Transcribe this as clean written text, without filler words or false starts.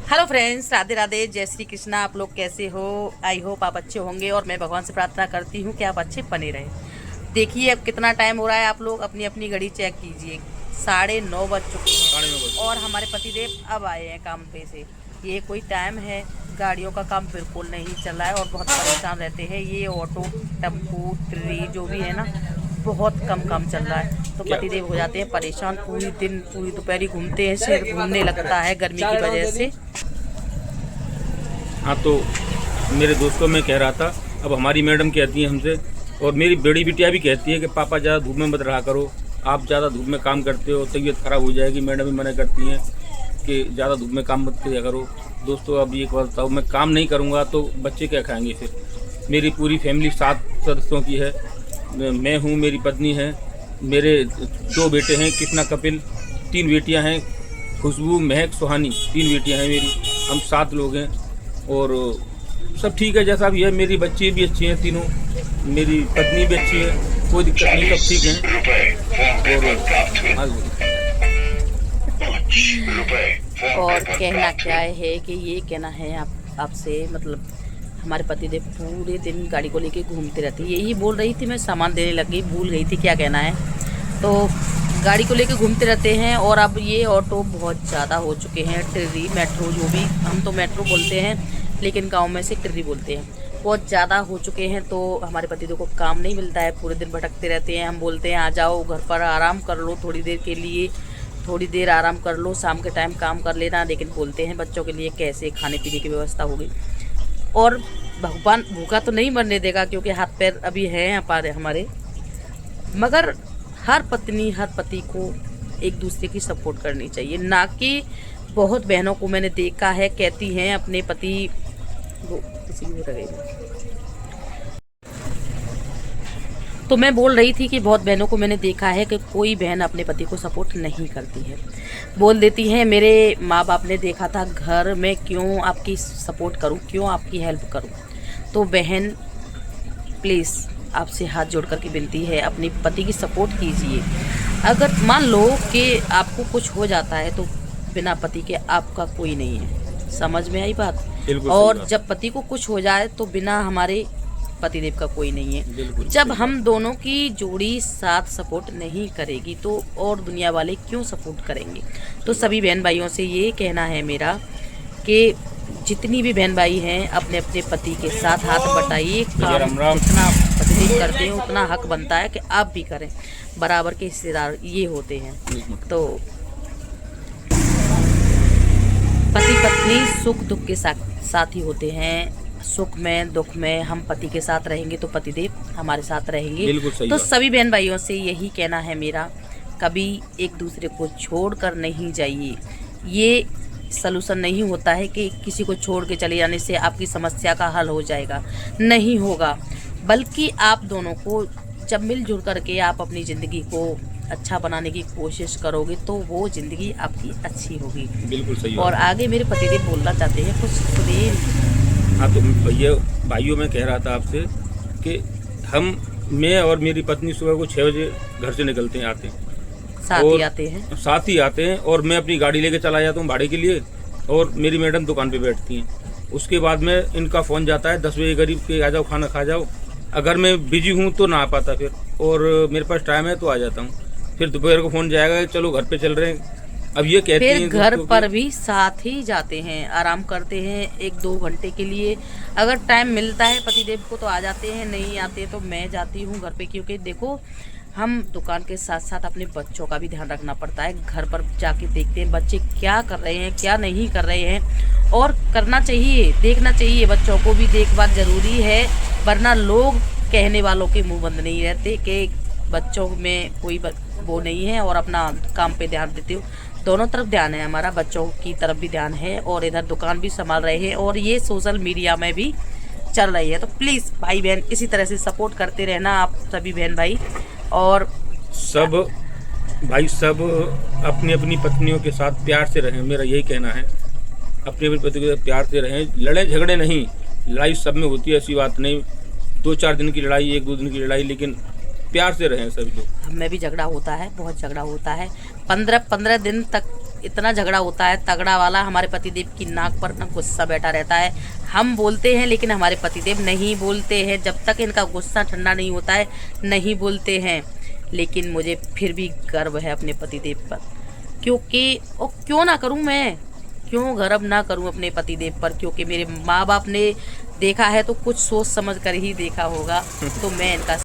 Hello friends, Radhe Radhe, जय श्री कृष्णा। आप लोग कैसे हो? आई होप आप अच्छे होंगे और मैं भगवान से प्रार्थना करती हूँ कि आप अच्छे बने रहें। देखिए अब कितना टाइम हो रहा है, आप लोग अपनी अपनी घड़ी चेक कीजिए। 9:30 बज चुके हैं और हमारे पतिदेव अब आए हैं काम पे से। ये कोई टाइम है? गाड़ियों का काम बिल्कुल नहीं चल रहा है और बहुत परेशान रहते हैं। ये ऑटो, टेम्पू, ट्री जो भी है ना, बहुत कम काम चल रहा है तो पतिदेव हो जाते हैं परेशान। पूरी दिन पूरी दोपहरी घूमते हैं, सिर घूमने लगता है गर्मी की वजह से। हाँ, तो मेरे दोस्तों में कह रहा था, अब हमारी मैडम कहती है हमसे और मेरी बड़ी बिटिया भी कहती है कि पापा ज़्यादा धूप में मत रहा करो, आप ज़्यादा धूप में काम करते हो, तबीयत ख़राब हो जाएगी। मैडम भी मना करती हैं कि ज़्यादा धूप में काम मत किया करो। दोस्तों, अब ये बताओ, मैं काम नहीं करूँगा तो बच्चे क्या खाएंगे? फिर मेरी पूरी फैमिली 7 सदस्यों की है। मैं हूँ, मेरी पत्नी है, मेरे 2 बेटे हैं, कृष्णा, कपिल, 3 बेटियाँ हैं, खुशबू, महक, सुहानी, 3 बेटियाँ हैं मेरी। हम 7 लोग हैं और सब ठीक है जैसा भी है। मेरी बच्ची भी अच्छी हैं तीनों, मेरी पत्नी भी अच्छी है, कोई दिक्कत नहीं, सब ठीक है। और कहना क्या है कि ये कहना है आपसे, मतलब हमारे पतिदेव पूरे दिन गाड़ी को लेके घूमते रहते हैं। यही बोल रही थी, मैं सामान देने लग गई, भूल गई थी क्या कहना है। तो गाड़ी को लेके घूमते रहते हैं और अब ये ऑटो बहुत ज़्यादा हो चुके हैं। ट्री, मेट्रो, जो भी, हम तो मेट्रो बोलते हैं लेकिन गांव में से ट्री बोलते हैं, बहुत ज़्यादा हो चुके हैं। तो हमारे पतिदेव को काम नहीं मिलता है, पूरे दिन भटकते रहते हैं। हम बोलते हैं आ जाओ घर पर आराम कर लो थोड़ी देर के लिए, थोड़ी देर आराम कर लो, शाम के टाइम काम कर लेना। लेकिन बोलते हैं बच्चों के लिए कैसे खाने पीने की व्यवस्था होगी। और भगवान भूखा तो नहीं मरने देगा क्योंकि हाथ पैर अभी हैं हमारे, मगर हर पत्नी हर पति को एक दूसरे की सपोर्ट करनी चाहिए, ना कि बहुत बहनों को मैंने देखा है कहती हैं अपने पति वो किसी भी रहे। तो मैं बोल रही थी कि बहुत बहनों को मैंने देखा है कि कोई बहन अपने पति को सपोर्ट नहीं करती है, बोल देती हैं मेरे माँ बाप ने देखा था घर में, क्यों आपकी सपोर्ट करूँ, क्यों आपकी हेल्प करूँ। तो बहन प्लीज़ आपसे हाथ जोड़ कर के विनती है, अपने पति की सपोर्ट कीजिए। अगर मान लो कि आपको कुछ हो जाता है तो बिना पति के आपका कोई नहीं है, समझ में आई बात? और जब पति को कुछ हो जाए तो बिना हमारे पतिदेव का कोई नहीं है। जब हम दोनों की जोड़ी साथ सपोर्ट नहीं करेगी तो और दुनिया वाले क्यों सपोर्ट करेंगे? तो सभी बहन भाइयों से ये कहना है मेरा कि जितनी भी बहन भाई हैं अपने अपने पति के साथ हाथ बटाइए। काम जितना पतिदेव करते हैं उतना हक बनता है कि आप भी करें, बराबर के हिस्सेदार ये होते हैं। तो पति पत्नी सुख दुख के साथ ही होते हैं। सुख में दुख में हम पति के साथ रहेंगे तो पतिदेव हमारे साथ रहेंगे। तो सभी बहन भाइयों से यही कहना है मेरा, कभी एक दूसरे को छोड़ कर नहीं जाइए। ये सलूशन नहीं होता है कि किसी को छोड़ के चले जाने से आपकी समस्या का हल हो जाएगा, नहीं होगा। बल्कि आप दोनों को जब मिलजुल करके आप अपनी ज़िंदगी को अच्छा बनाने की कोशिश करोगे तो वो ज़िंदगी आपकी अच्छी होगी। बिल्कुल सही। और आगे मेरे पतिदेव बोलना चाहते हैं कुछ सुनिए। हाँ, तो भैया भाइयों मैं कह रहा था आपसे कि मैं और मेरी पत्नी सुबह को 6 बजे घर से निकलते हैं, आते हैं, साथ ही आते हैं और मैं अपनी गाड़ी लेके चला जाता हूँ भाड़े के लिए और मेरी मैडम दुकान पे बैठती हैं। उसके बाद में इनका फ़ोन जाता है 10 बजे करीब के, आ जाओ खाना खा जाओ। अगर मैं बिजी हूँ तो ना आ पाता फिर, और मेरे पास टाइम है तो आ जाता हूँ। फिर दोपहर को फ़ोन जाएगा चलो घर पे चल रहे हैं। अब ये कहती हैं फिर घर पर भी साथ ही जाते हैं, आराम करते हैं 1-2 घंटे के लिए। अगर टाइम मिलता है पतिदेव को तो आ जाते हैं, नहीं आते तो मैं जाती हूँ घर पे। क्योंकि देखो हम दुकान के साथ साथ अपने बच्चों का भी ध्यान रखना पड़ता है। घर पर जाके देखते हैं बच्चे क्या कर रहे हैं क्या नहीं कर रहे हैं, और करना चाहिए, देखना चाहिए। बच्चों को भी देखभाल ज़रूरी है, वरना लोग कहने वालों के मुंह बंद नहीं रहते कि बच्चों में कोई वो नहीं है और अपना काम पे ध्यान देते हो। दोनों तरफ ध्यान है हमारा, बच्चों की तरफ भी ध्यान है और इधर दुकान भी संभाल रहे हैं और ये सोशल मीडिया में भी चल रही है। तो प्लीज़ भाई बहन इसी तरह से सपोर्ट करते रहना आप सभी बहन भाई। और सब भाई सब अपनी अपनी पत्नियों के साथ प्यार से रहें, मेरा यही कहना है। अपनी अपनी पत्नी के साथ प्यार से रहें, लड़े झगड़े नहीं। लड़ाई सब में होती है, ऐसी बात नहीं, 2-4 दिन की लड़ाई, 1-2 दिन की लड़ाई, लेकिन प्यार से रहें सभी लोग। हमें भी झगड़ा होता है, बहुत झगड़ा होता है। 15 दिन तक इतना झगड़ा होता है तगड़ा वाला, हमारे पतिदेव की नाक पर ना गुस्सा बैठा रहता है। हम बोलते हैं लेकिन हमारे पतिदेव नहीं बोलते हैं, जब तक इनका गुस्सा ठंडा नहीं होता है नहीं बोलते हैं। लेकिन मुझे फिर भी गर्व है अपने पतिदेव पर, क्योंकि और क्यों ना करूं मैं, क्यों गर्व ना करूं अपने पतिदेव पर, क्योंकि मेरे माँ बाप ने देखा है तो कुछ सोच समझ कर ही देखा होगा। तो मैं इनका